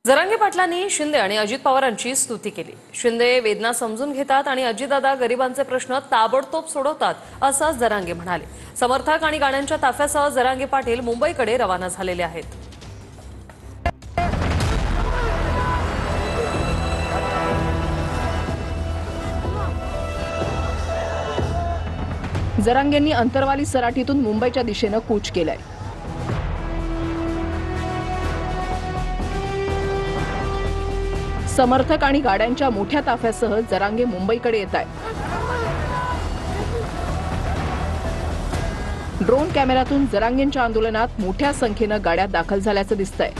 जरांगे पाटलांनी शिंदे आणि अजित पवारांची स्तुती केली। शिंदे वेदना समजून घेतात आणि अजितदादा गरिबांचे प्रश्न ताबडतोब सोडवतात असं जरांगे म्हणाले। समर्थक आणि गाड्यांच्या ताफ्यासह जरांगे पाटील मुंबईकडे रवाना झालेले आहेत। जरांगेंनी अंतरवाली सराटीतून मुंबईच्या दिशेने कूच केलंय। समर्थक आणि गाड्यांच्या मोठ्या ताफ्यासह जरांगे मुंबईकडे येत आहेत। ड्रोन कॅमेऱ्यातून जरांगेंच्या आंदोलनात मोठ्या संख्येने गाड्या दाखल झाल्याचं दिसतंय।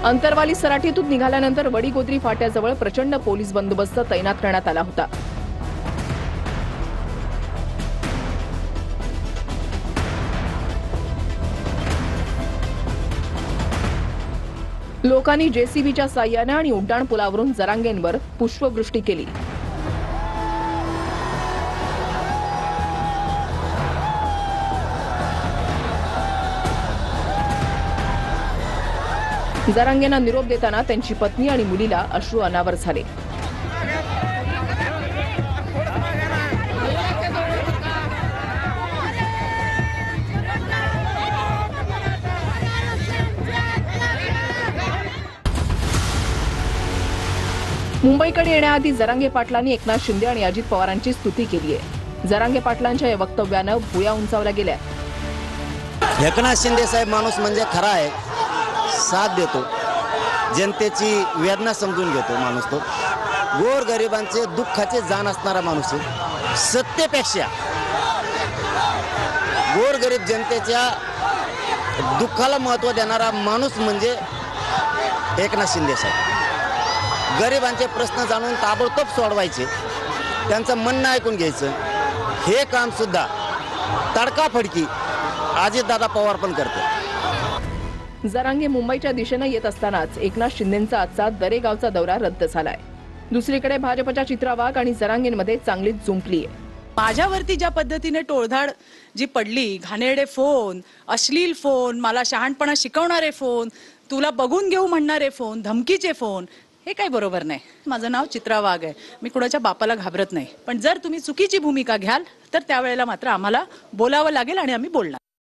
अंतरवाली सराटीतून निघाल्यानंतर वडीगोद्री फाट्याजवळ प्रचंड पोलीस बंदोबस्त तैनात करण्यात आला होता। लोकांनी जेसीबीच्या साह्याने आणि उड्डाण पुलावरून जरांगेंवर पुष्पवृष्टी केली। जरांगेंना निरोप देताना त्यांची पत्नी आणि मुलीला अश्रू अनावर झाले। मुंबईकडे येण्याआधी जरांगे पाटलांनी एकनाथ शिंदे आणि अजित पवारांची स्तुती केली आहे। जरांगे पाटलांच्या या वक्तव्यानं भुया उंचावल्या गेल्या। एकनाथ शिंदे साहेब माणूस म्हणजे खरा आहे, साथ देतो, जनतेची वेदना समजून घेतो माणूस, तो गोरगरिबांचे दुःखाचे जाण असणारा माणूस आहे। सत्तेपेक्षा गोरगरीब जनतेच्या दुःखाला महत्त्व देणारा माणूस म्हणजे एकनाथ शिंदे साहेब। गरिबांचे प्रश्न जाणून ताबडतोब सोडवायचे, त्यांचं म्हणणं ऐकून घ्यायचं, हे काम सुद्धा तडकाफडकी अजितदादा पवार पण करते। जरांगे मुंबईच्या दिशेने येत असतानाच एकनाथ शिंदेंचा आजचा दरेगावचा दौरा रद्द झालाय। दुसरीकडे भाजपच्या चित्रा वाघ आणि जरांगेंमध्ये चांगलीच जुंपली आहे। माझ्यावरती ज्या पद्धतीने टोळधाड जी पडली, घाणेरडे फोन, अश्लील फोन, मला शहाणपणा शिकवणारे फोन, तुला बघून घेऊ म्हणणारे फोन, धमकीचे फोन, हे काही बरोबर नाही। माझं नाव चित्रा वाघ आहे, मी कुणाच्या बापाला घाबरत नाही, पण जर तुम्ही चुकीची भूमिका घ्याल तर त्यावेळेला मात्र आम्हाला बोलावं लागेल आणि आम्ही बोलणार।